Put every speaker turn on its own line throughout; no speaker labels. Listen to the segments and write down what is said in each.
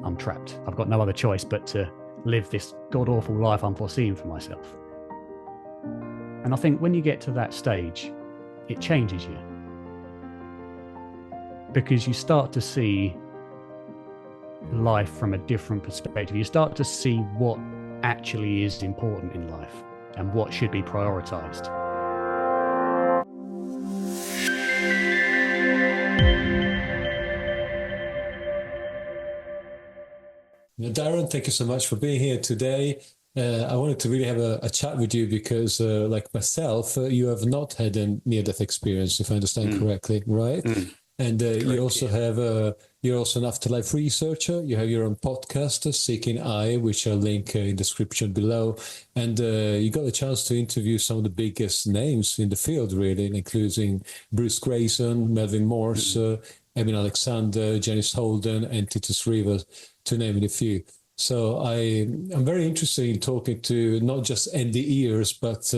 I'm trapped. I've got no other choice but to live this god-awful life I'm foreseeing for myself. And I think when you get to that stage, it changes you. Because you start to see life from a different perspective. You start to see what actually is important in life and what should be prioritized.
Darren, thank you so much for being here today. I wanted to really have a chat with you because, like myself, you have not had a near-death experience, if I understand correctly, right? And correct, you also have you're also an afterlife researcher. You have your own podcast, Seeking I, which I'll link in the description below. And you got a chance to interview some of the biggest names in the field, really, including Bruce Grayson, Melvin Morse, Emin Alexander, Janice Holden, and Titus Rivers, to name a few. So I'm very interested in talking to not just NDEs, but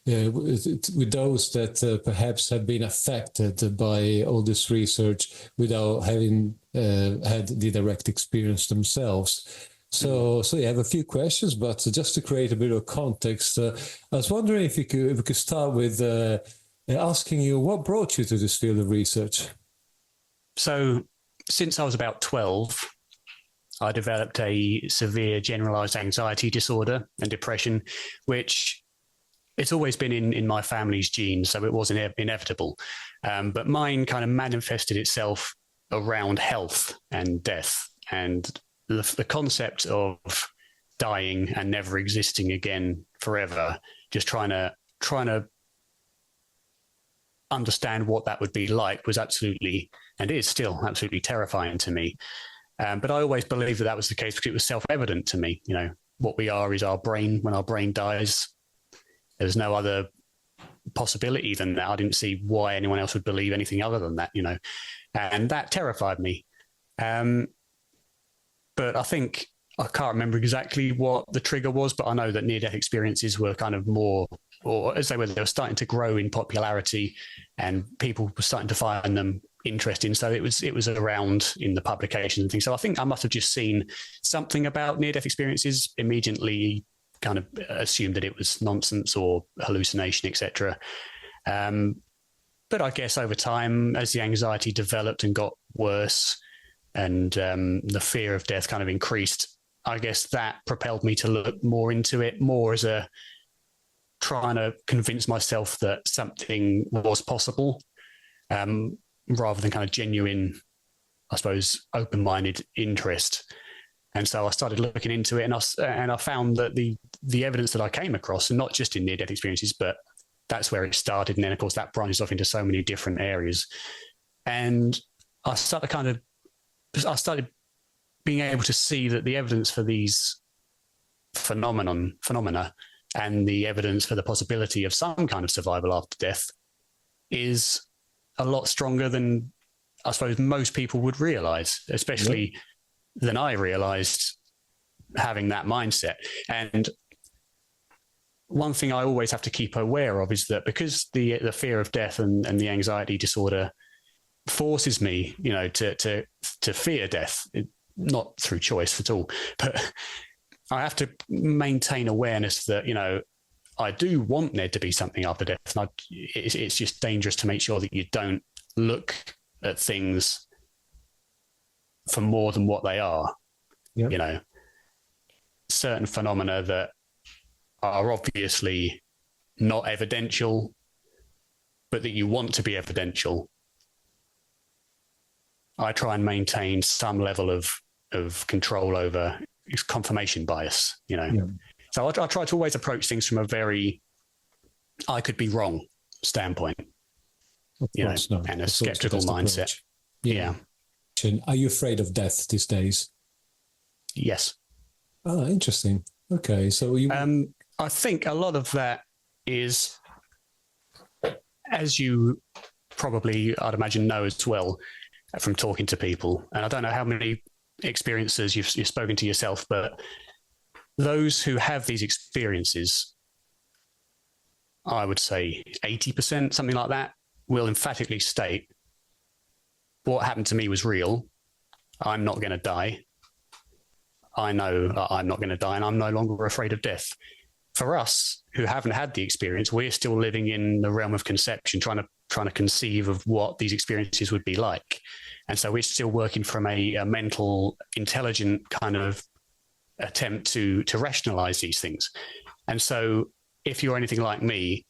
with those that perhaps have been affected by all this research without having had the direct experience themselves. So I have a few questions, but just to create a bit of context, I was wondering if we could start with asking you what brought you to this field of research.
So since I was about 12, I developed a severe generalized anxiety disorder and depression, which it's always been in my family's genes, so it wasn't inevitable. But mine kind of manifested itself around health and death, and the concept of dying and never existing again forever, just trying to understand what that would be like was absolutely, and is still absolutely terrifying to me. But I always believed that was the case because it was self-evident to me. You know, what we are is our brain. When our brain dies, there's no other possibility than that. I didn't see why anyone else would believe anything other than that, you know, and that terrified me. But I think, I can't remember exactly what the trigger was, but I know that near-death experiences were kind of more, or as they were starting to grow in popularity and people were starting to find them interesting. So it was around in the publications and things. So I think I must have just seen something about near-death experiences, immediately kind of assumed that it was nonsense or hallucination, etc. But I guess over time, as the anxiety developed and got worse and the fear of death kind of increased, I guess that propelled me to look more into it, more as a trying to convince myself that something was possible, rather than kind of genuine, I suppose, open-minded interest. And so I started looking into it, and I found that the evidence that I came across, and not just in near-death experiences, but that's where it started. And then, of course, that branches off into so many different areas. And I started being able to see that the evidence for these phenomena and the evidence for the possibility of some kind of survival after death is a lot stronger than I suppose most people would realize, especially than I realized having that mindset. And one thing I always have to keep aware of is that because the fear of death and the anxiety disorder forces me, you know, to fear death, not through choice at all, but I have to maintain awareness that, you know, I do want there to be something after death. And it's just dangerous to make sure that you don't look at things for more than what they are. Yep. You know, certain phenomena that are obviously not evidential, but that you want to be evidential. I try and maintain some level of control over confirmation bias, you know. Yeah. So I try to always approach things from a very, I could be wrong standpoint, and a skeptical mindset. Yeah.
Are you afraid of death these days?
Yes.
Oh, interesting. Okay. So
I think a lot of that is, as you probably, I'd imagine, know as well from talking to people, and I don't know how many experiences you've spoken to yourself, but those who have these experiences, I would say 80%, something like that, will emphatically state, what happened to me was real. I'm not going to die. I know I'm not going to die and I'm no longer afraid of death. For us who haven't had the experience, we're still living in the realm of conception, trying to conceive of what these experiences would be like. And so we're still working from a mental, intelligent kind of attempt to rationalize these things. And so if you're anything like me,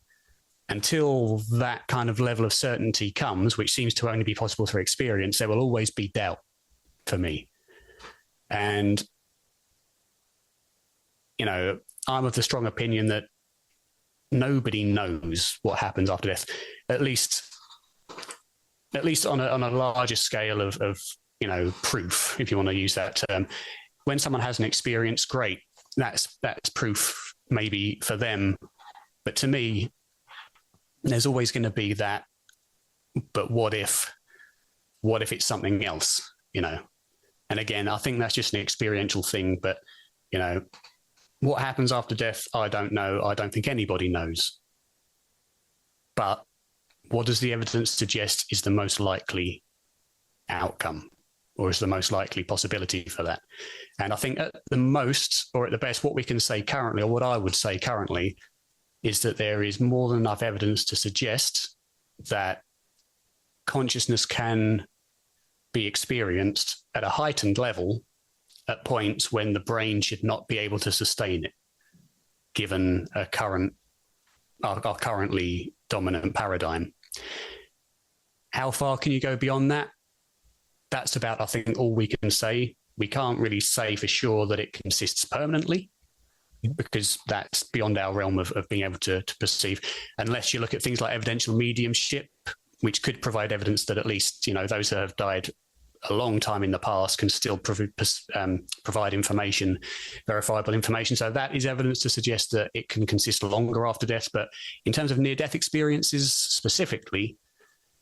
until that kind of level of certainty comes, which seems to only be possible through experience, there will always be doubt for me. And, you know, I'm of the strong opinion that nobody knows what happens after death, at least on a larger scale of you know, proof, if you want to use that term. When someone has an experience, great, that's proof maybe for them. But to me, there's always going to be that, but what if it's something else, you know? And again, I think that's just an experiential thing, but, you know, what happens after death, I don't know. I don't think anybody knows. But what does the evidence suggest is the most likely outcome, or is the most likely possibility for that? And I think at the most, or at the best, what we can say currently, or what I would say currently, is that there is more than enough evidence to suggest that consciousness can be experienced at a heightened level at points when the brain should not be able to sustain it, given our currently dominant paradigm. How far can you go beyond that? That's about, I think, all we can say. We can't really say for sure that it consists permanently, because that's beyond our realm of being able to perceive, unless you look at things like evidential mediumship, which could provide evidence that at least, you know, those that have died a long time in the past can still provide information, verifiable information. So that is evidence to suggest that it can consist longer after death. But in terms of near-death experiences specifically,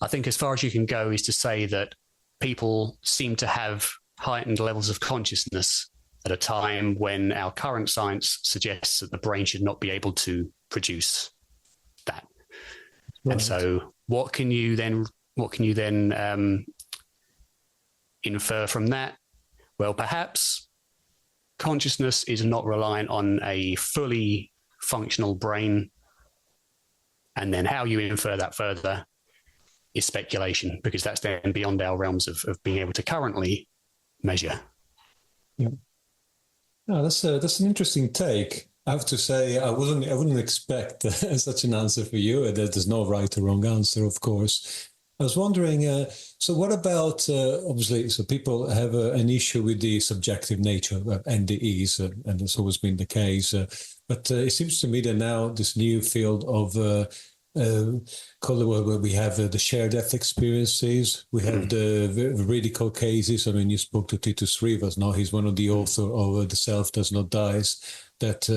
I think as far as you can go is to say that people seem to have heightened levels of consciousness at a time when our current science suggests that the brain should not be able to produce that. Right. And so what can you then infer from that? Well, perhaps consciousness is not reliant on a fully functional brain. And then how you infer that further is speculation, because that's then beyond our realms of being able to currently measure.
Yeah. No, that's an interesting take. I have to say, I wouldn't expect such an answer for you. There's no right or wrong answer, of course. I was wondering, so what about, obviously, so people have an issue with the subjective nature of NDEs, and that's always been the case. But it seems to me that now this new field of where we have the shared death experiences, we have the veridical cases. I mean, you spoke to Titus Rivas. Now he's one of the authors of The Self Does Not Dies, that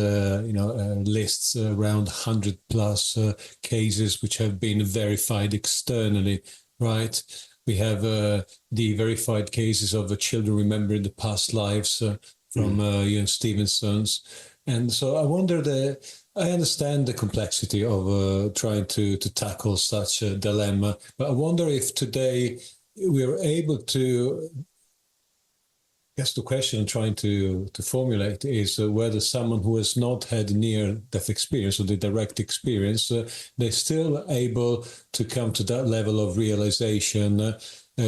lists around 100 plus cases which have been verified externally, right? We have the verified cases of the children remembering the past lives from Ian Stevenson's. And so I wonder I understand the complexity of trying to tackle such a dilemma, but I wonder if today we're able to, I guess the question I'm trying to formulate is whether someone who has not had near-death experience or the direct experience, they're still able to come to that level of realization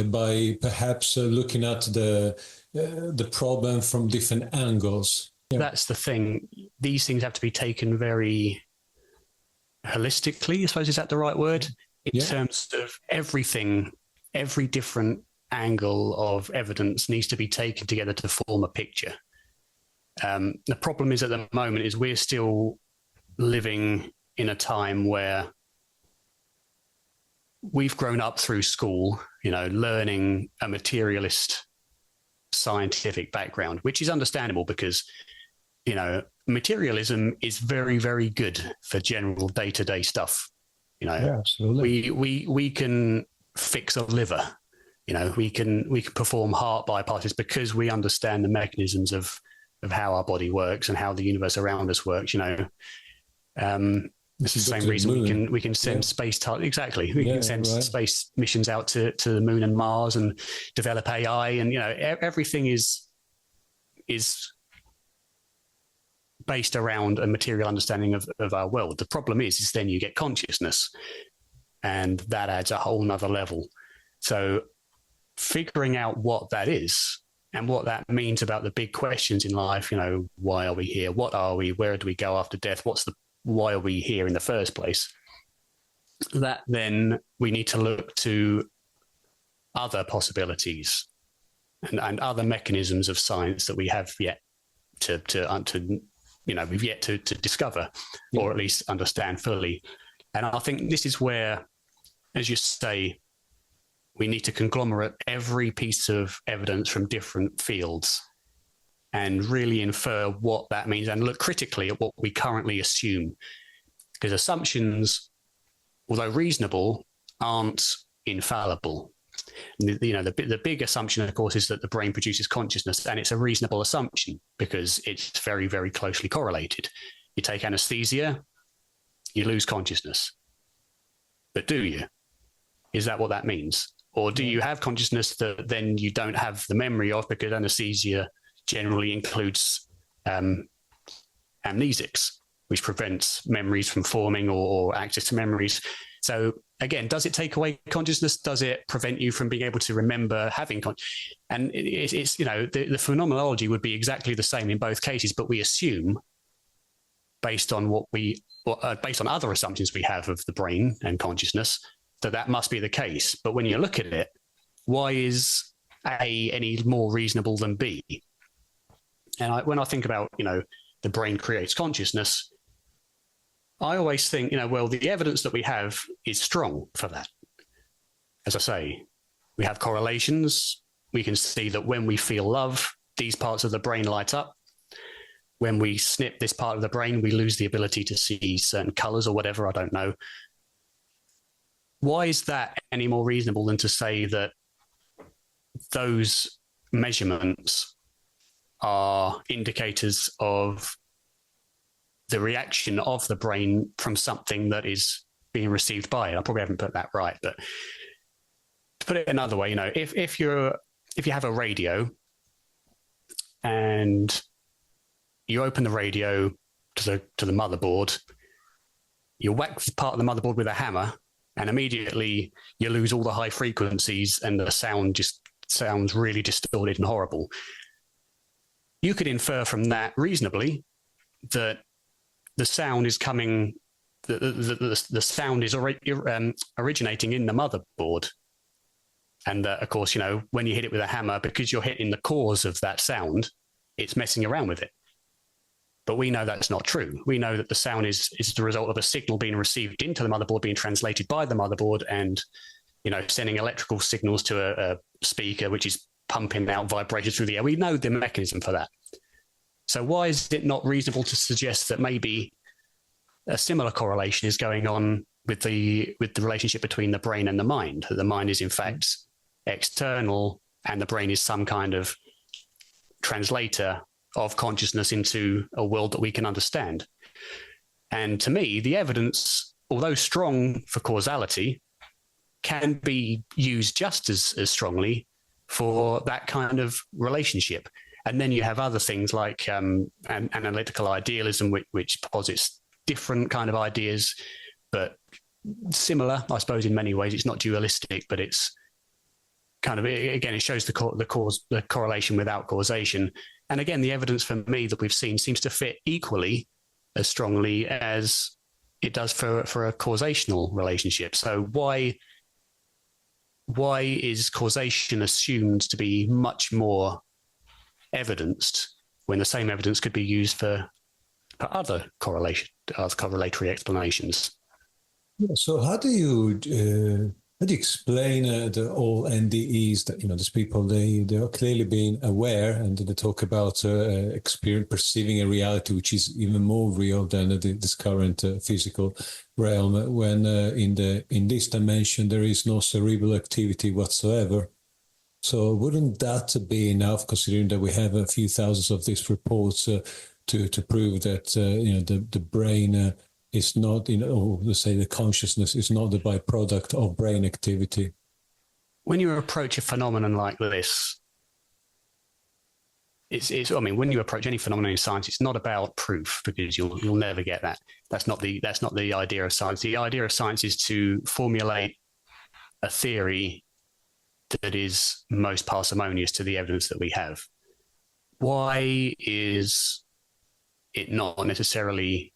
by perhaps looking at the problem from different angles. Yeah.
That's the thing. These things have to be taken very holistically, I suppose, is that the right word? In terms of everything, every different angle of evidence needs to be taken together to form a picture. The problem is at the moment is we're still living in a time where we've grown up through school, learning a materialist scientific background, which is understandable because materialism is very, very good for general day-to-day stuff.
Yeah, absolutely.
We can fix a liver, we can perform heart bypasses because we understand the mechanisms of how our body works and how the universe around us works. This is the same reason we can send space exactly. We can send space missions out to the moon and Mars and develop AI, and everything is based around a material understanding of our world. The problem is then you get consciousness, and that adds a whole nother level. So figuring out what that is and what that means about the big questions in life, why are we here? What are we? Where do we go after death? Why are we here in the first place? That then we need to look to other possibilities and other mechanisms of science that we have yet we've yet to discover, or at least understand fully. And I think this is where, as you say, we need to conglomerate every piece of evidence from different fields and really infer what that means and look critically at what we currently assume. Because assumptions, although reasonable, aren't infallible. The big assumption, of course, is that the brain produces consciousness, and it's a reasonable assumption because it's very, very closely correlated. You take anesthesia, you lose consciousness. But do you? Is that what that means? Or do you have consciousness that then you don't have the memory of, because anesthesia generally includes amnesics, which prevents memories from forming or access to memories. So again, does it take away consciousness? Does it prevent you from being able to remember having consciousness? And it's the phenomenology would be exactly the same in both cases, but we assume based on based on other assumptions we have of the brain and consciousness, that must be the case. But when you look at it, why is A any more reasonable than B? And when I think about, the brain creates consciousness, I always think, well, the evidence that we have is strong for that. As I say, we have correlations. We can see that when we feel love, these parts of the brain light up. When we snip this part of the brain, we lose the ability to see certain colors or whatever, I don't know. Why is that any more reasonable than to say that those measurements are indicators of the reaction of the brain from something that is being received by it? I probably haven't put that right, but to put it another way, if you have a radio and you open the radio to the motherboard, you whack part of the motherboard with a hammer, and immediately you lose all the high frequencies and the sound just sounds really distorted and horrible. You could infer from that reasonably that the sound is coming, the sound is originating in the motherboard. And of course, when you hit it with a hammer, because you're hitting the cause of that sound, it's messing around with it. But we know that's not true. We know that the sound is the result of a signal being received into the motherboard, being translated by the motherboard, and sending electrical signals to a speaker, which is pumping out vibrations through the air. We know the mechanism for that. So why is it not reasonable to suggest that maybe a similar correlation is going on with the relationship between the brain and the mind? That the mind is in fact external, and the brain is some kind of translator of consciousness into a world that we can understand. And to me, the evidence, although strong for causality, can be used just as strongly for that kind of relationship. And then you have other things like analytical idealism, which posits different kind of ideas, but similar, I suppose, in many ways. It's not dualistic, but it's kind of, again, it shows the correlation without causation. And again, the evidence for me that we've seen seems to fit equally as strongly as it does for a causational relationship. So why is causation assumed to be much more evidenced when the same evidence could be used for other correlatory explanations?
So how do you explain the all NDEs that these people they are clearly being aware, and they talk about perceiving a reality which is even more real than this current physical realm, when in this dimension there is no cerebral activity whatsoever. So wouldn't that be enough, considering that we have a few thousands of these reports to prove that the brain is not, or let's say the consciousness is not the byproduct of brain activity? When
you approach a phenomenon like this, I mean, when you approach any phenomenon in science, it's not about proof, because you'll never get that. That's not the idea of science. The idea of science is to formulate a theory that is most parsimonious to the evidence that we have. Why is it not necessarily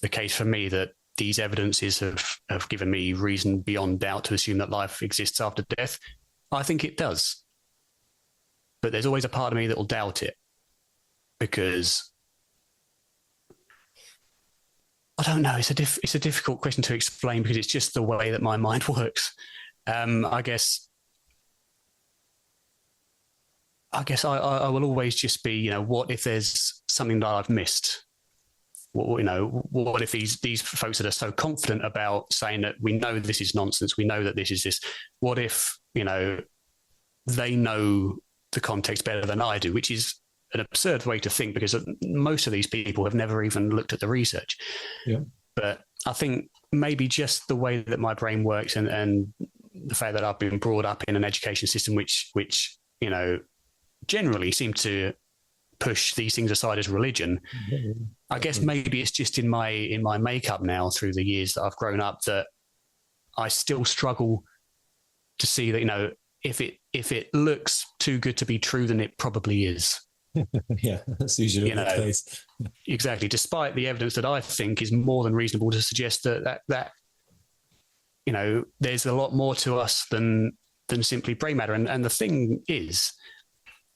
the case for me that these evidences have given me reason beyond doubt to assume that life exists after death? I think it does. But there's always a part of me that will doubt it, because I don't know. It's a difficult question to explain, because it's just the way that my mind works. I guess I will always just be, what if there's something that I've missed? What if these folks that are so confident about saying that we know this is nonsense, we know that this is this, what if, they know the context better than I do, which is an absurd way to think, because most of these people have never even looked at the research.
Yeah.
But I think maybe just the way that my brain works, and the fact that I've been brought up in an education system which generally seem to push these things aside as religion. Mm-hmm. I guess maybe it's just in my makeup now through the years that I've grown up, that I still struggle to see that, if it looks too good to be true, then it probably is.
Yeah, that's usually the case.
Exactly. Despite the evidence that I think is more than reasonable to suggest that there's a lot more to us than simply brain matter. And the thing is,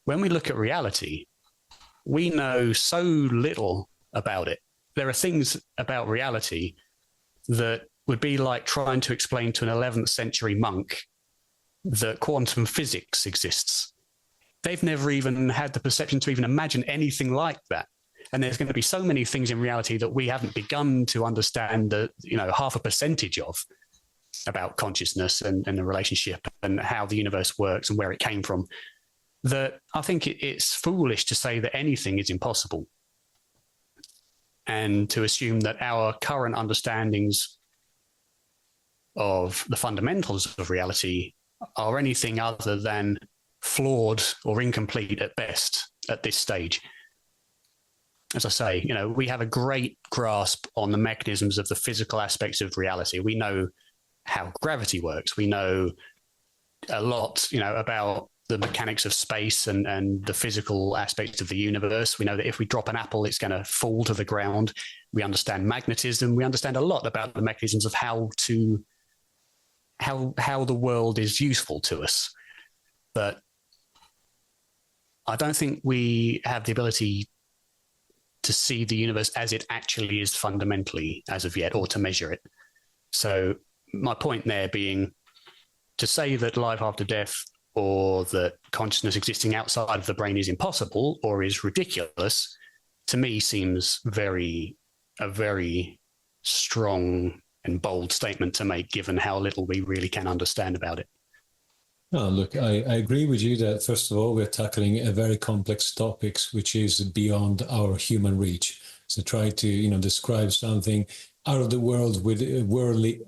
when we look at reality, we know so little about it. There are things about reality that would be like trying to explain to an 11th century monk that quantum physics exists. They've never even had the perception to even imagine anything like that. And there's going to be so many things in reality that we haven't begun to understand half a percentage of, about consciousness and the relationship and how the universe works and where it came from, that I think it's foolish to say that anything is impossible, and to assume that our current understandings of the fundamentals of reality are anything other than flawed or incomplete at best at this stage. As I say, we have a great grasp on the mechanisms of the physical aspects of reality. We know how gravity works. We know a lot, about the mechanics of space and the physical aspects of the universe. We know that if we drop an apple, it's going to fall to the ground. We understand magnetism. We understand a lot about the mechanisms of how the world is useful to us. But I don't think we have the ability to see the universe as it actually is fundamentally as of yet, or to measure it. So my point there being, to say that life after death or that consciousness existing outside of the brain is impossible or is ridiculous, to me seems a very strong and bold statement to make, given how little we really can understand about it.
Oh, look, I agree with you that, first of all, we're tackling a very complex topic, which is beyond our human reach. So try to, describe something out of the world with worldly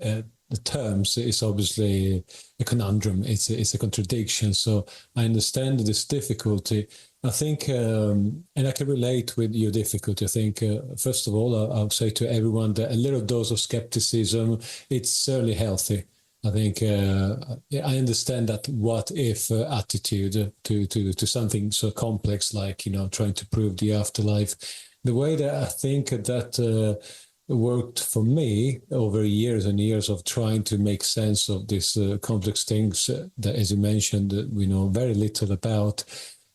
terms is obviously a conundrum. It's a contradiction. So I understand this difficulty. I think, and I can relate with your difficulty. I think, first of all, I'll say to everyone that a little dose of skepticism, it's certainly healthy. I think I understand that what if attitude to something so complex like, trying to prove the afterlife. The way that I think that worked for me over years and years of trying to make sense of these complex things that, as you mentioned, we know very little about.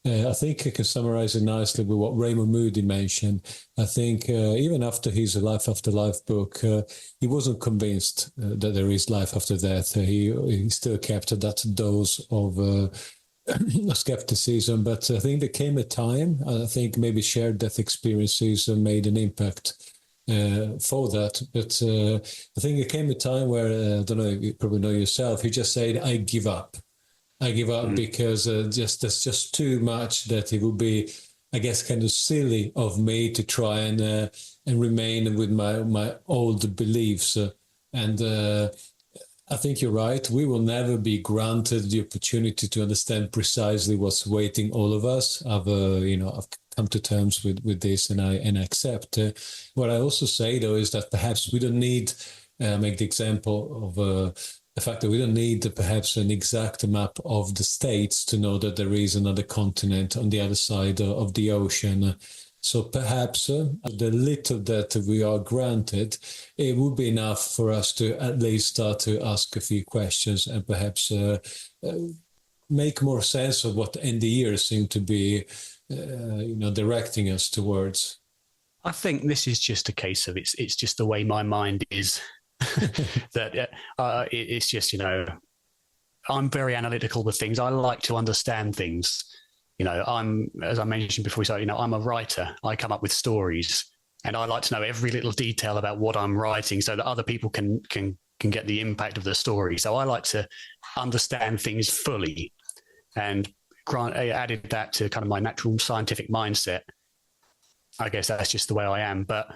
I think I can summarize it nicely with what Raymond Moody mentioned. I think even after his Life After Life book, he wasn't convinced that there is life after death. He still kept that dose of skepticism. But I think there came a time, I think maybe shared death experiences made an impact for that. But I think there came a time where, I don't know, you probably know yourself, he just said, I give up because there's just too much that it would be, I guess, kind of silly of me to try and remain with my old beliefs. And I think you're right. We will never be granted the opportunity to understand precisely what's waiting all of us. I've come to terms with this, and I accept. What I also say though is that perhaps we don't need make the example of the fact that we don't need perhaps an exact map of the states to know that there is another continent on the other side of the ocean. So perhaps the little that we are granted, it would be enough for us to at least start to ask a few questions and perhaps make more sense of what NDEs seem to be, directing us towards.
I think this is just a case of it's just the way my mind is. That it's just, I'm very analytical with things. I like to understand things. As I mentioned before, so I'm a writer. I come up with stories, and I like to know every little detail about what I'm writing, so that other people can get the impact of the story. So I like to understand things fully, and I added that to kind of my natural scientific mindset. I guess that's just the way I am. But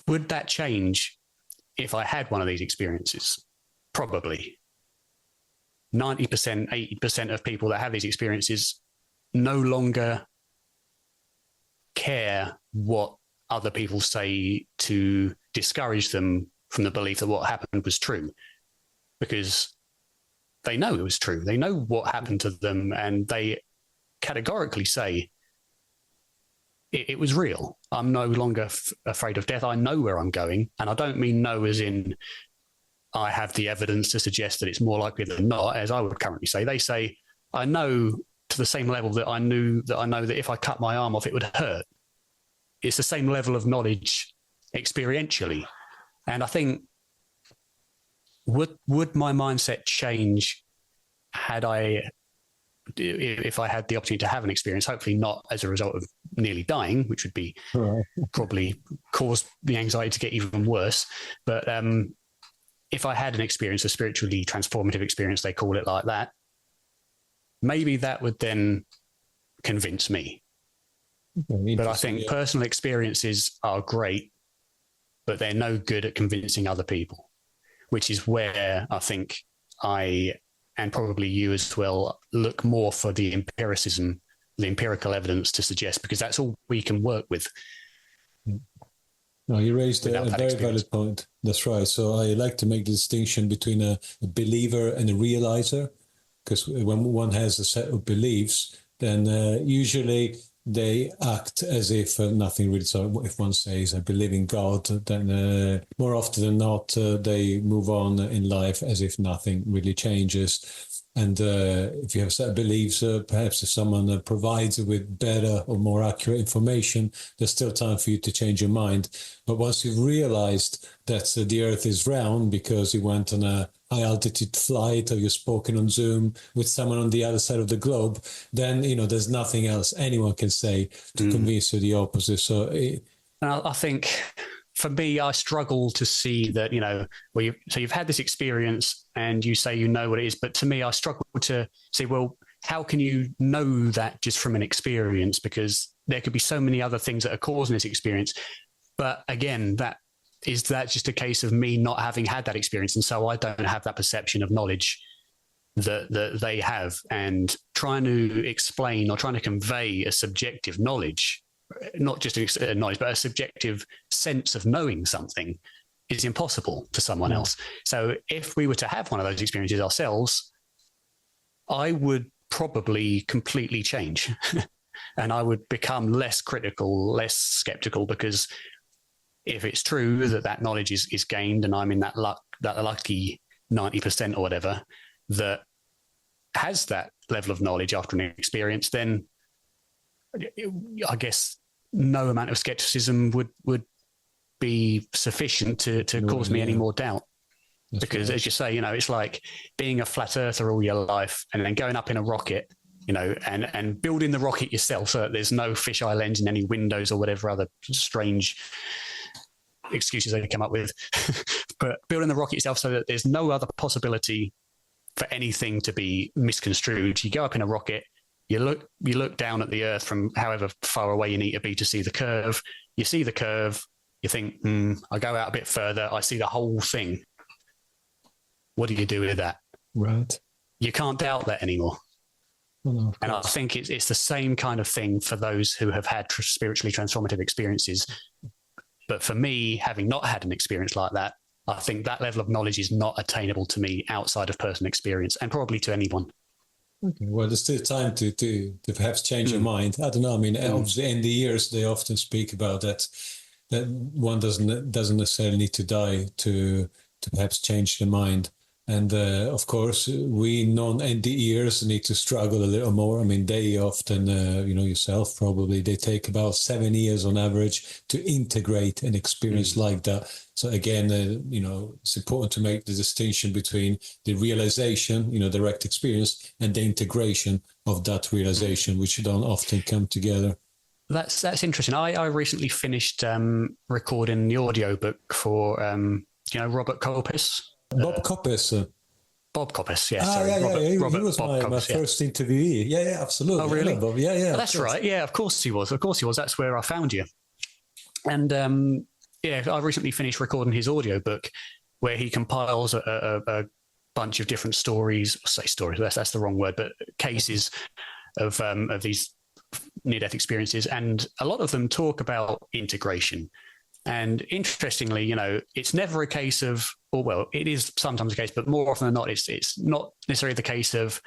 would that change if I had one of these experiences? Probably. 90%, 80% of people that have these experiences no longer care what other people say to discourage them from the belief that what happened was true, because they know it was true. They know what happened to them, and they categorically say it was real. I'm no longer afraid of death. I know where I'm going. And I don't mean no as in I have the evidence to suggest that it's more likely than not, as I would currently say. They say, I know to the same level that I know that if I cut my arm off, it would hurt. It's the same level of knowledge experientially. And I think, would my mindset change if I had the opportunity to have an experience? Hopefully not as a result of nearly dying, which would be probably cause the anxiety to get even worse. But if I had an experience, a spiritually transformative experience, they call it like that, maybe that would then convince me. But I think personal experiences are great, but they're no good at convincing other people, which is where I think I, and probably you as well, look more for the empiricism, the empirical evidence to suggest, because that's all we can work with.
No, you raised a very valid point. That's right. So I like to make the distinction between a believer and a realizer, because when one has a set of beliefs, then usually they act as if nothing really. So if one says, I believe in God, then more often than not, they move on in life as if nothing really changes. And if you have set beliefs, perhaps if someone provides you with better or more accurate information, there's still time for you to change your mind. But once you've realized that the Earth is round because you went on a high-altitude flight or you've spoken on Zoom with someone on the other side of the globe, then, there's nothing else anyone can say to convince you the opposite. So
I think, for me, I struggle to see that, you've had this experience and you say you know what it is. But to me, I struggle to see, well, how can you know that just from an experience? Because there could be so many other things that are causing this experience. But again, that's just a case of me not having had that experience. And so I don't have that perception of knowledge that they have. And trying to explain or trying to convey a subjective knowledge, not just a knowledge, but a subjective sense of knowing something, is impossible to someone else. So if we were to have one of those experiences ourselves, I would probably completely change and I would become less critical, less skeptical, because if it's true that knowledge is gained and I'm in that lucky 90% or whatever that has that level of knowledge after an experience, then I guess no amount of skepticism would be sufficient to cause me any more doubt. That's because, right. As you say, it's like being a flat earther all your life and then going up in a rocket, and building the rocket yourself so that there's no fisheye lens in any windows or whatever other strange excuses they come up with. But building the rocket yourself so that there's no other possibility for anything to be misconstrued. You go up in a rocket, you look down at the Earth from however far away you need to be to see the curve. You see the curve, you think, I go out a bit further, I see the whole thing. What do you do with that?
Right.
You can't doubt that anymore.
Oh, no,
and I think it's the same kind of thing for those who have had spiritually transformative experiences. But for me, having not had an experience like that, I think that level of knowledge is not attainable to me outside of personal experience, and probably to anyone.
Okay. Well, there's still time to perhaps change your mind. I don't know. I mean, obviously, NDEs, they often speak about that one doesn't necessarily need to die to perhaps change the mind. And of course, we non-NDEs need to struggle a little more. I mean, they often, yourself probably, they take about 7 years on average to integrate an experience like that. So again, it's important to make the distinction between the realization, direct experience, and the integration of that realization, which don't often come together.
That's interesting. I recently finished recording the audiobook for, Robert Coppice.
Bob Coppice.
Bob Coppice, yeah.
He
Robert
was
Bob
my
Coppice,
first interviewee. Yeah, absolutely.
Oh, really?
Bob. Yeah.
Oh, that's right. Yeah, of course he was. That's where I found you. And I recently finished recording his audiobook where he compiles a bunch of different stories. That's the wrong word, but cases of these near-death experiences. And a lot of them talk about integration. And interestingly, it's never a case of, it is sometimes a case, but more often than not, it's not necessarily the case of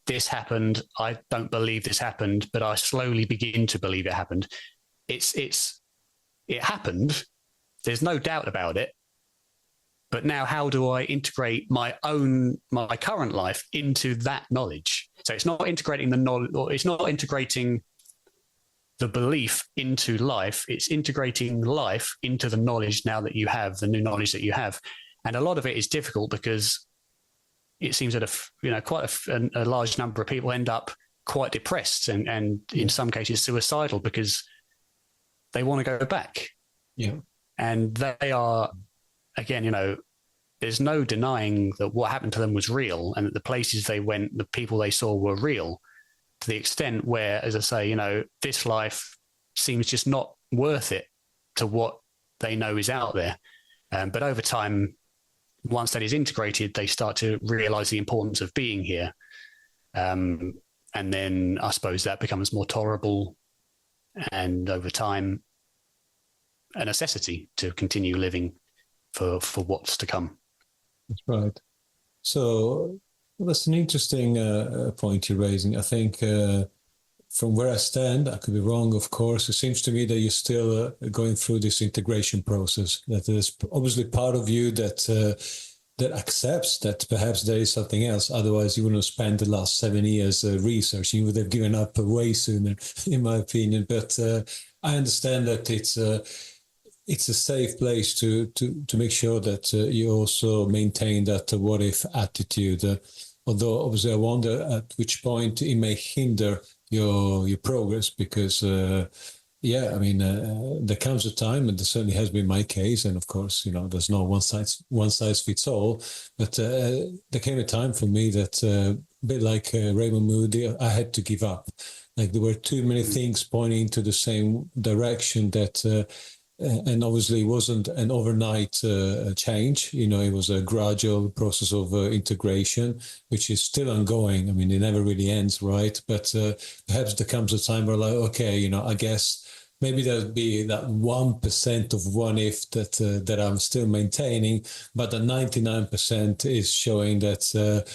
this happened. I don't believe this happened, but I slowly begin to believe it happened. It happened. There's no doubt about it. But now how do I integrate my current life into that knowledge? So it's not integrating the knowledge, or it's not integrating the belief into life. It's integrating life into the knowledge now that you have, the new knowledge that you have. And a lot of it is difficult because it seems that quite a large number of people end up quite depressed and in some cases suicidal because they want to go back.
Yeah.
And they are, again, there's no denying that what happened to them was real and that the places they went, the people they saw were real, to the extent where, as I say, this life seems just not worth it to what they know is out there. But over time, once that is integrated, they start to realize the importance of being here. And then I suppose that becomes more tolerable and over time, a necessity to continue living for what's to come.
That's right. So that's an interesting point you're raising. I think from where I stand, I could be wrong, of course. It seems to me that you're still going through this integration process. That there's obviously part of you that accepts that perhaps there is something else. Otherwise, you wouldn't have spent the last 7 years researching. You would have given up way sooner, in my opinion. But I understand that it's a safe place to make sure that you also maintain that what if attitude. Although obviously I wonder at which point it may hinder your progress because there comes a time, and there certainly has been my case, and of course there's no one size fits all, but there came a time for me that a bit like Raymond Moody, I had to give up. Like there were too many things pointing to the same direction that and obviously it wasn't an overnight change. It was a gradual process of integration, which is still ongoing. I mean, it never really ends, right? But perhaps there comes a time where like, okay, I guess maybe there'll be that 1% of one if that I'm still maintaining, but the 99% is showing that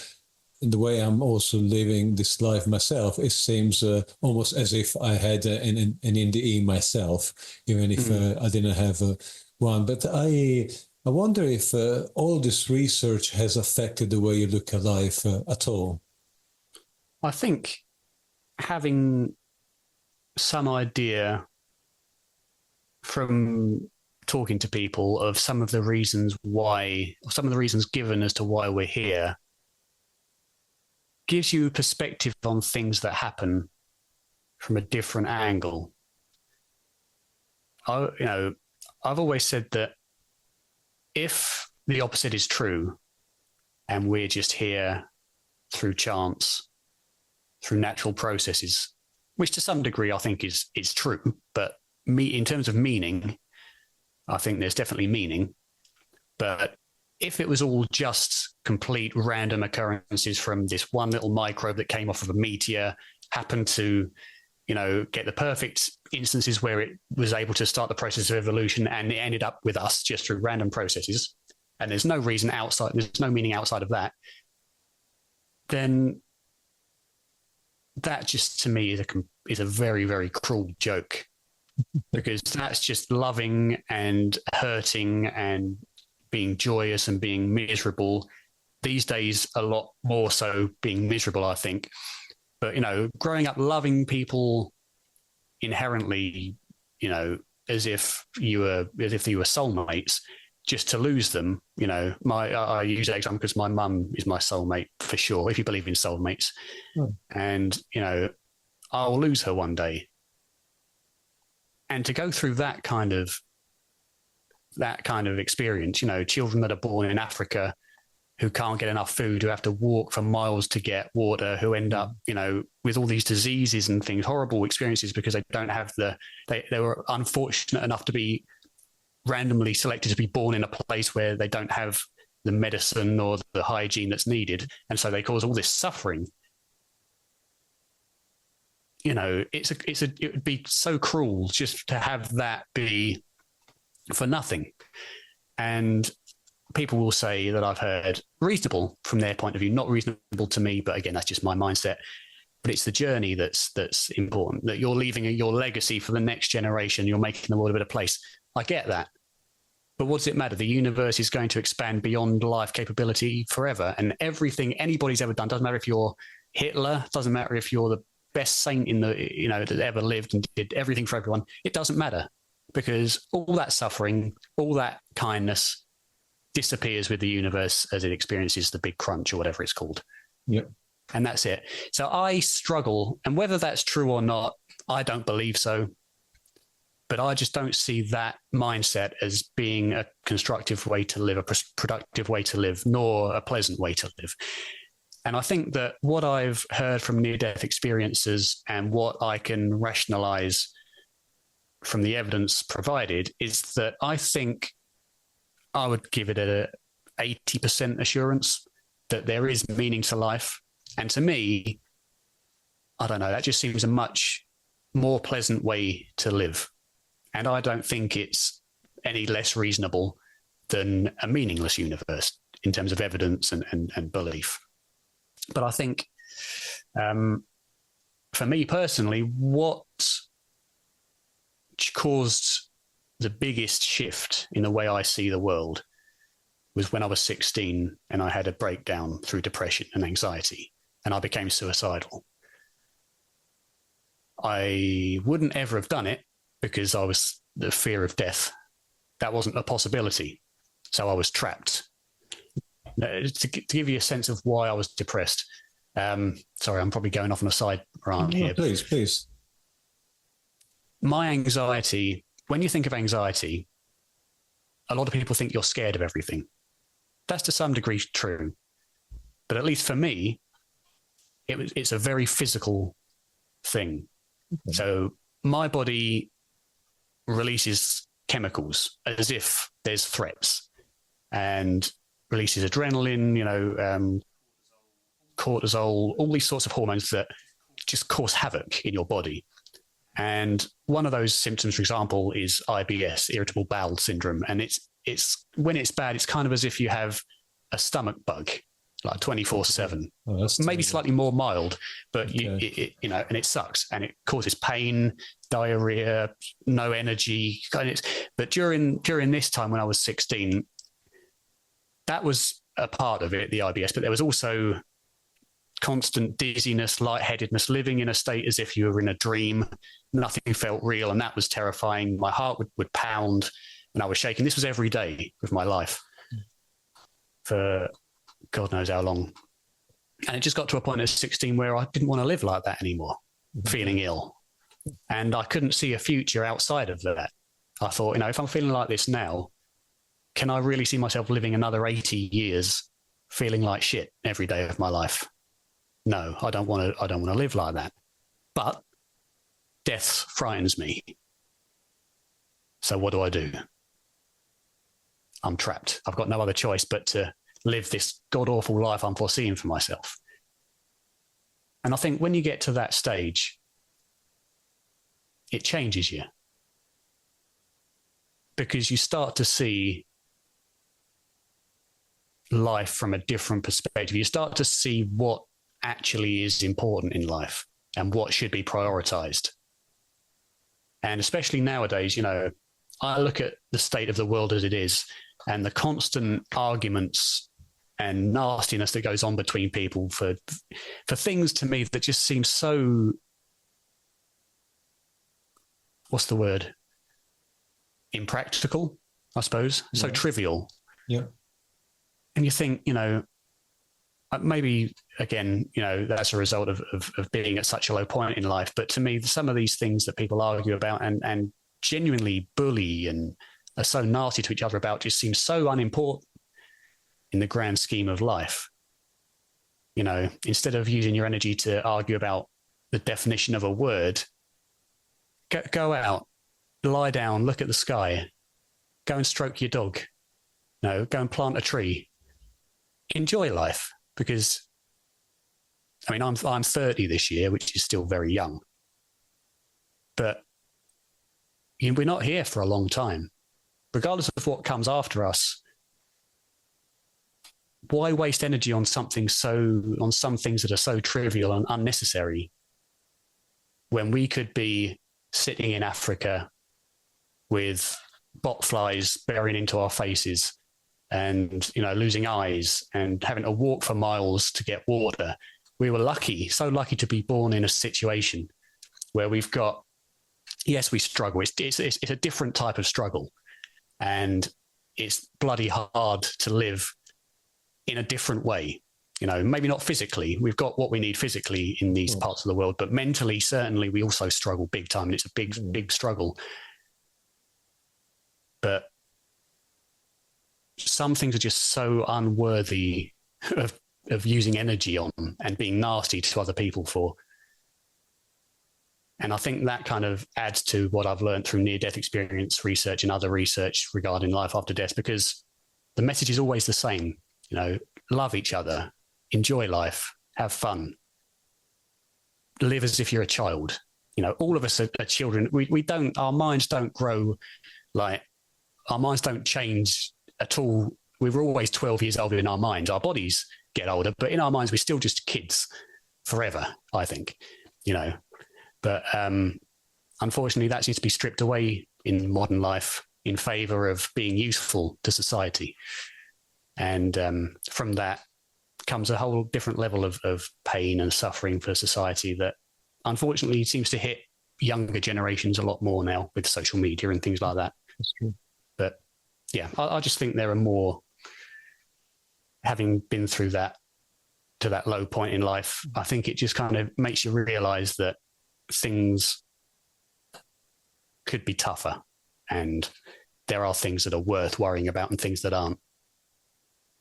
in the way I'm also living this life myself, it seems almost as if I had an NDE myself, even if I didn't have one. But I wonder if all this research has affected the way you look at life at all.
I think having some idea from talking to people of some of the reasons given as to why we're here gives you perspective on things that happen from a different angle. I've always said that if the opposite is true and we're just here through chance, through natural processes, which to some degree I think is true, but in terms of meaning, I think there's definitely meaning. But if it was all just complete random occurrences from this one little microbe that came off of a meteor, happened to, get the perfect instances where it was able to start the process of evolution and it ended up with us just through random processes, and there's no reason outside, there's no meaning outside of that, then that just to me is a very, very cruel joke, because that's just loving and hurting and being joyous and being miserable. These days, a lot more so being miserable, I think. But, growing up loving people inherently, as if you were soulmates, just to lose them, I use that example because my mum is my soulmate for sure, if you believe in soulmates. And, I'll lose her one day. And to go through that kind of experience, children that are born in Africa who can't get enough food, who have to walk for miles to get water, who end up, with all these diseases and things, horrible experiences because they don't have they were unfortunate enough to be randomly selected to be born in a place where they don't have the medicine or the hygiene that's needed. And so they cause all this suffering. It would be so cruel just to have that be for nothing. And people will say that I've heard reasonable from their point of view, not reasonable to me, but again, that's just my mindset. But it's the journey that's important, that you're leaving your legacy for the next generation. You're making the world a better place. I get that. But what does it matter? The universe is going to expand beyond life capability forever. And everything anybody's ever done, doesn't matter if you're Hitler, doesn't matter if you're the best saint in that ever lived and did everything for everyone. It doesn't matter, because all that suffering, all that kindness disappears with the universe as it experiences the big crunch or whatever it's called.
Yep.
And that's it. So I struggle, and whether that's true or not, I don't believe so. But I just don't see that mindset as being a constructive way to live, a productive way to live, nor a pleasant way to live. And I think that what I've heard from near-death experiences and what I can rationalize from the evidence provided is that I think I would give it a 80% assurance that there is meaning to life. And to me, I don't know, that just seems a much more pleasant way to live. And I don't think it's any less reasonable than a meaningless universe in terms of evidence and belief. But I think, for me personally, what caused the biggest shift in the way I see the world was when I was 16 and I had a breakdown through depression and anxiety, and I became suicidal. I wouldn't ever have done it because the fear of death, that wasn't a possibility. So I was trapped. To give you a sense of why I was depressed. Sorry, I'm probably going off on a side rant here.
Please.
My anxiety, when you think of anxiety, a lot of people think you're scared of everything. That's to some degree true. But at least for me, it's a very physical thing. Okay. So my body releases chemicals as if there's threats, and releases adrenaline, cortisol, all these sorts of hormones that just cause havoc in your body. And one of those symptoms, for example, is IBS, irritable bowel syndrome. And it's when it's bad, it's kind of as if you have a stomach bug, like 24/7, maybe slightly more mild, but okay. And it sucks, and it causes pain, diarrhea, no energy. But during this time when I was 16, that was a part of it, the IBS, but there was also constant dizziness, lightheadedness, living in a state as if you were in a dream. Nothing felt real, and that was terrifying. My heart would pound, and I was shaking. This was every day of my life for God knows how long. And it just got to a point at 16 where I didn't want to live like that anymore, feeling ill. And I couldn't see a future outside of that. I thought, if I'm feeling like this now, can I really see myself living another 80 years feeling like shit every day of my life? No, I don't want to live like that. But death frightens me. So what do? I'm trapped. I've got no other choice but to live this god-awful life I'm foreseeing for myself. And I think when you get to that stage, it changes you. Because you start to see life from a different perspective. You start to see what actually is important in life and what should be prioritized. And especially nowadays, you know, I look at the state of the world as it is and the constant arguments and nastiness that goes on between people for things to me that just seem so, what's the word? Impractical, I suppose. Yeah. So trivial.
Yeah.
And you think, you know, maybe again, you know, that's a result of being at such a low point in life. But to me, some of these things that people argue about and genuinely bully and are so nasty to each other about just seem so unimportant in the grand scheme of life. You know, instead of using your energy to argue about the definition of a word, go out, lie down, look at the sky, go and stroke your dog, go and plant a tree, enjoy life. Because, I mean, I'm 30 this year, which is still very young, but you know, we're not here for a long time. Regardless of what comes after us, why waste energy on some things that are so trivial and unnecessary when we could be sitting in Africa with botflies bearing into our faces and, you know, losing eyes and having to walk for miles to get water? We were lucky, so lucky to be born in a situation where we've got, yes, we struggle. It's a different type of struggle, and it's bloody hard to live in a different way. You know, maybe not physically. We've got what we need physically in these parts of the world, but mentally, certainly, we also struggle big time, and it's a big struggle. But some things are just so unworthy of using energy on and being nasty to other people for. And I think that kind of adds to what I've learned through near-death experience research and other research regarding life after death, because the message is always the same. You know, love each other, enjoy life, have fun, live as if you're a child. You know, all of us are children. Our minds don't grow, like, our minds don't change at all. We were always 12 years old in our minds. Our bodies get older, but in our minds, we're still just kids forever, I think, you know. But unfortunately, that seems to be stripped away in modern life in favor of being useful to society. And from that comes a whole different level of pain and suffering for society that unfortunately seems to hit younger generations a lot more now with social media and things like that.
That's true.
But yeah, I just think there are more, having been through that, to that low point in life, I think it just kind of makes you realize that things could be tougher, and there are things that are worth worrying about and things that aren't.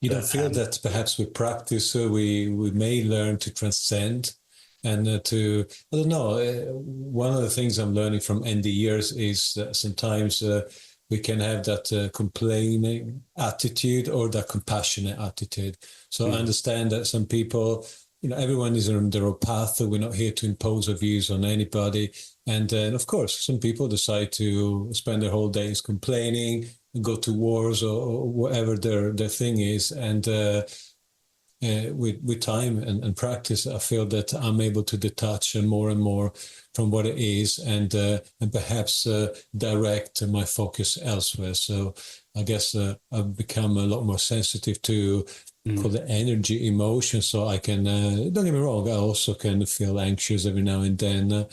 You don't feel that perhaps with practice we may learn to transcend and I don't know, one of the things I'm learning from NDEs is that sometimes we can have that complaining attitude or that compassionate attitude. So I understand that some people, you know, everyone is on their own path. So we're not here to impose our views on anybody. And then, of course, some people decide to spend their whole days complaining, go to wars or whatever their thing is. And with time and practice, I feel that I'm able to detach more and more from what it is and perhaps direct my focus elsewhere. So I guess I've become a lot more sensitive to call the energy, emotion. So I can, don't get me wrong, I also can feel anxious every now and then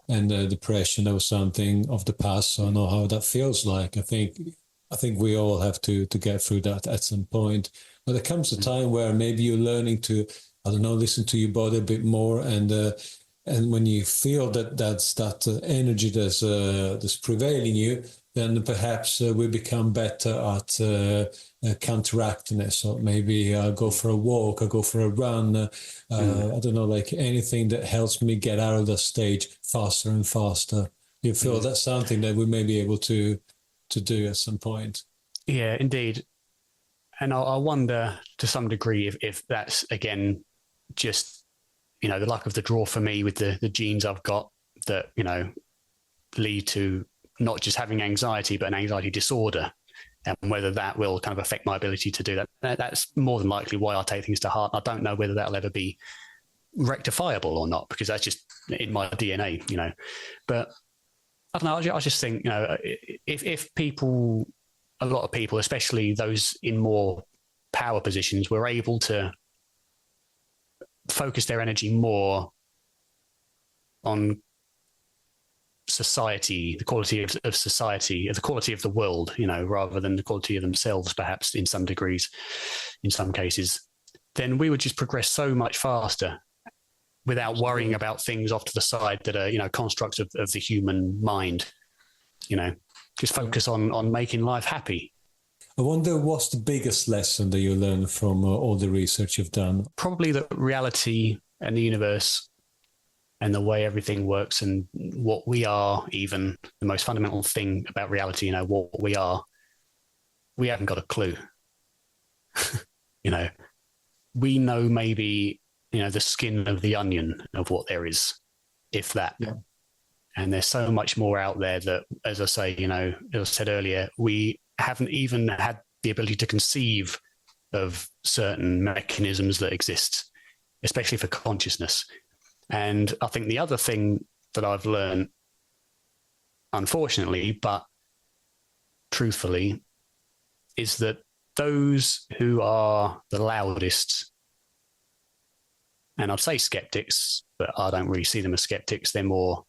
and depression or something of the past. So I know how that feels like. I think we all have to get through that at some point. But there comes a time where maybe you're learning to, I don't know, listen to your body a bit more. And when you feel that's that energy that's prevailing you, then perhaps we become better at counteracting it. So maybe I'll go for a walk, I'll go for a run. I don't know, like anything that helps me get out of the stage faster and faster. You feel that's something that we may be able to do at some point.
Yeah, indeed. And I wonder to some degree if that's, again, just, the luck of the draw for me with the genes I've got that, lead to not just having anxiety, but an anxiety disorder, and whether that will kind of affect my ability to do that. That's more than likely why I take things to heart. I don't know whether that'll ever be rectifiable or not, because that's just in my DNA, But I don't know. I just think, if people, a lot of people, especially those in more power positions, were able to focus their energy more on society, the quality of society, the quality of the world, rather than the quality of themselves, perhaps in some degrees, in some cases, then we would just progress so much faster without worrying about things off to the side that are, constructs of the human mind, just focus on making life happy.
I wonder what's the biggest lesson that you learned from all the research you've done?
Probably that reality and the universe and the way everything works and what we are, even the most fundamental thing about reality, what we are, we haven't got a clue. We know maybe, the skin of the onion of what there is, if that. Yeah. And there's so much more out there that, as I say, as I said earlier, we haven't even had the ability to conceive of certain mechanisms that exist, especially for consciousness. And I think the other thing that I've learned, unfortunately, but truthfully, is that those who are the loudest, and I'd say skeptics, but I don't really see them as skeptics. They're more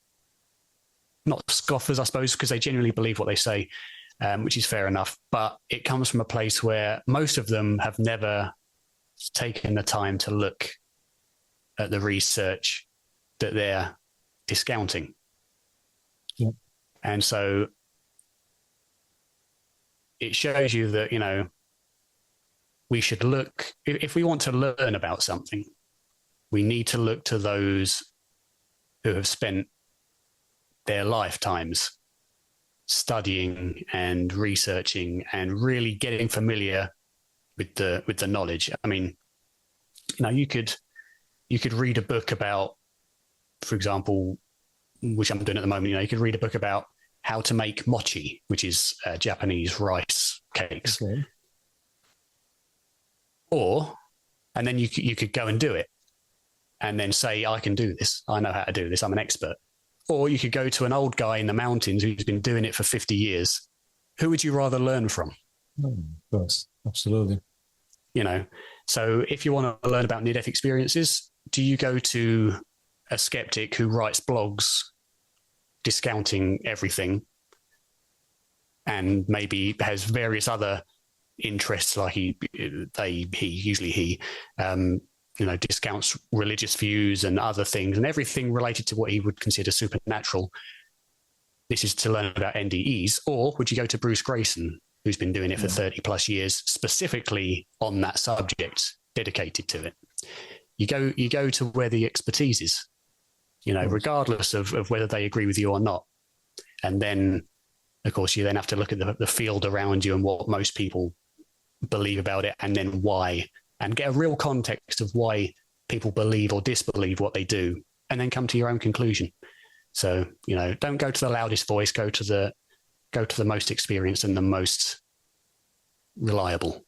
not scoffers, I suppose, because they genuinely believe what they say, which is fair enough. But it comes from a place where most of them have never taken the time to look at the research that they're discounting. Yeah. And so it shows you that, we should look, if we want to learn about something, we need to look to those who have spent their lifetimes studying and researching and really getting familiar with the knowledge. I mean, you could read a book about, for example, which I'm doing at the moment, you could read a book about how to make mochi, which is Japanese rice cakes. Okay. And then you could go and do it and then say, I can do this. I know how to do this. I'm an expert. Or you could go to an old guy in the mountains who's been doing it for 50 years. Who would you rather learn from?
Of course, absolutely.
So if you want to learn about near-death experiences, do you go to a skeptic who writes blogs discounting everything and maybe has various other interests, like he discounts religious views and other things and everything related to what he would consider supernatural? This is to learn about NDEs. Or would you go to Bruce Grayson, who's been doing it for 30 plus years, specifically on that subject, dedicated to it? You go to where the expertise is, regardless of whether they agree with you or not. And then, of course, you then have to look at the field around you and what most people believe about it, and then why, and get a real context of why people believe or disbelieve what they do, and then come to your own conclusion. So, don't go to the loudest voice, go to the most experienced and the most reliable.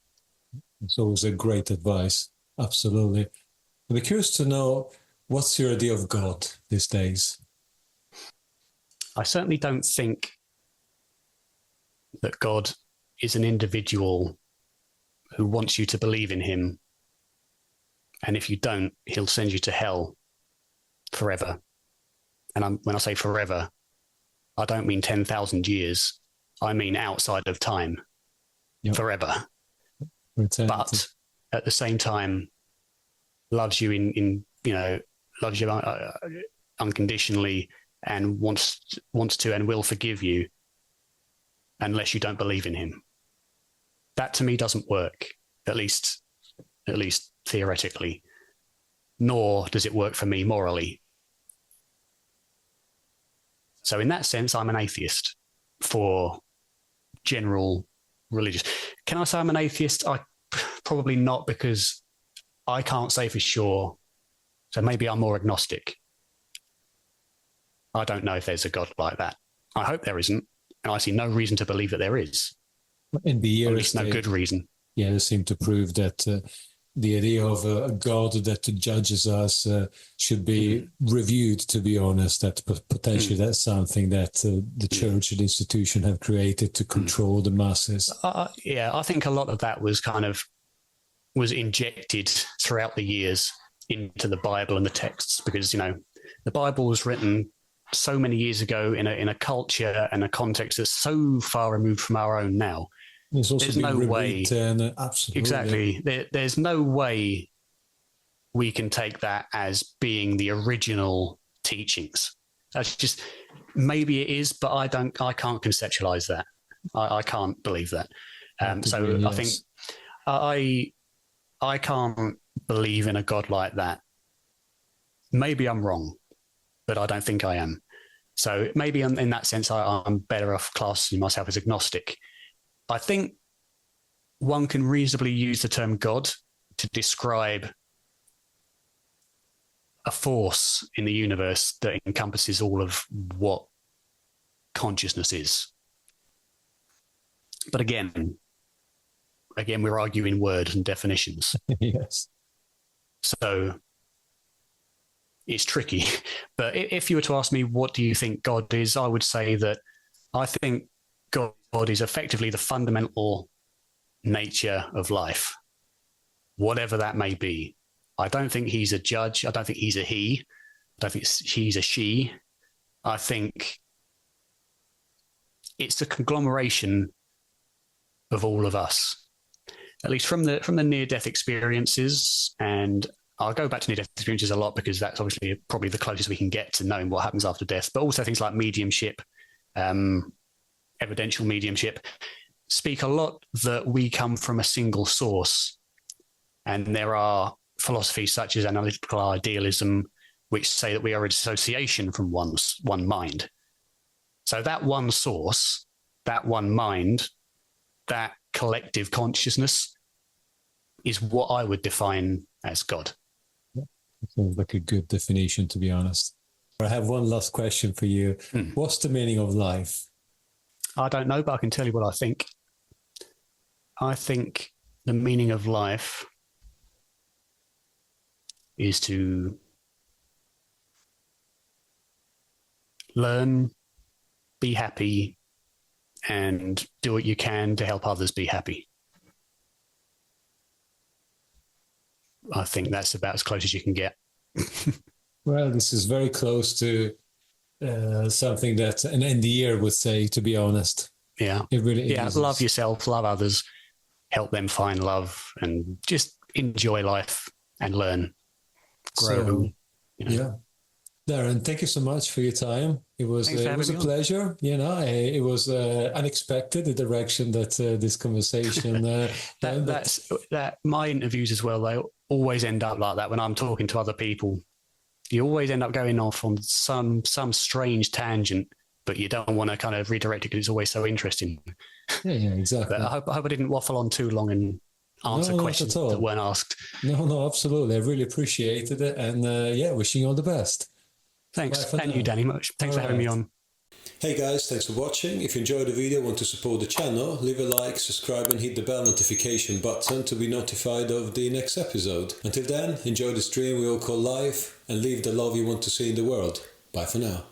It's always a great advice. Absolutely. I'd be curious to know, what's your idea of God these days?
I certainly don't think that God is an individual who wants you to believe in him. And if you don't, he'll send you to hell forever. And when I say forever, I don't mean 10,000 years. I mean outside of time, forever. But at the same time, loves you loves you unconditionally and wants to and will forgive you unless you don't believe in him. That to me doesn't work, at least theoretically, nor does it work for me morally. So in that sense, I'm an atheist for general religious. Can I say I'm an atheist? probably not, because I can't say for sure. So maybe I'm more agnostic. I don't know if there's a God like that. I hope there isn't. And I see no reason to believe that there is.
In the years,
or at least no good reason.
Yeah, they seem to prove that the idea of a God that judges us should be reviewed, to be honest. That potentially that's something that the church and institution have created to control the masses.
Yeah, I think a lot of that was injected throughout the years into the Bible and the texts, because, you know, the Bible was written so many years ago in a culture and a context that's so far removed from our own now.
There's no way. Absolutely.
Exactly. There's no way we can take that as being the original teachings. That's just, maybe it is, but I can't conceptualize that. I can't believe that. So yes. I think I can't believe in a God like that. Maybe I'm wrong, but I don't think I am. So maybe in that sense, I'm better off classing myself as agnostic. I think one can reasonably use the term God to describe a force in the universe that encompasses all of what consciousness is. But again, we're arguing words and definitions.
Yes.
So it's tricky. But if you were to ask me, what do you think God is? I would say that I think God is effectively the fundamental nature of life, whatever that may be. I don't think he's a judge. I don't think he's a he. I don't think he's a she. I think it's a conglomeration of all of us, at least from the near-death experiences. And I'll go back to near-death experiences a lot because that's obviously probably the closest we can get to knowing what happens after death, but also things like mediumship, evidential mediumship, speak a lot that we come from a single source. And there are philosophies such as analytical idealism, which say that we are a dissociation from one mind. So that one source, that one mind, that collective consciousness is what I would define as God.
That sounds like a good definition, to be honest. I have one last question for you. What's the meaning of life?
I don't know, but I can tell you what I think. I think the meaning of life is to learn, be happy, and do what you can to help others be happy. I think that's about as close as you can get.
Well, this is very close to something that an NDE would say, to be honest.
Yeah.
It really is.
Yeah, love yourself, love others, help them find love, and just enjoy life and learn, grow.
So, yeah. Darren, thank you so much for your time. It was a pleasure. You know, it was unexpected, the direction that this conversation.
That my interviews as well, they always end up like that. When I'm talking to other people, you always end up going off on some strange tangent, but you don't want to kind of redirect it because it's always so interesting.
Yeah, exactly.
But I hope I didn't waffle on too long and answer questions that weren't asked.
No, absolutely. I really appreciated it, and wishing you all the best.
Thanks, and you, Danny. Thanks for having me on.
Hey guys, thanks for watching. If you enjoyed the video and want to support the channel, leave a like, subscribe and hit the bell notification button to be notified of the next episode. Until then, enjoy the stream we all call life and live the love you want to see in the world. Bye for now.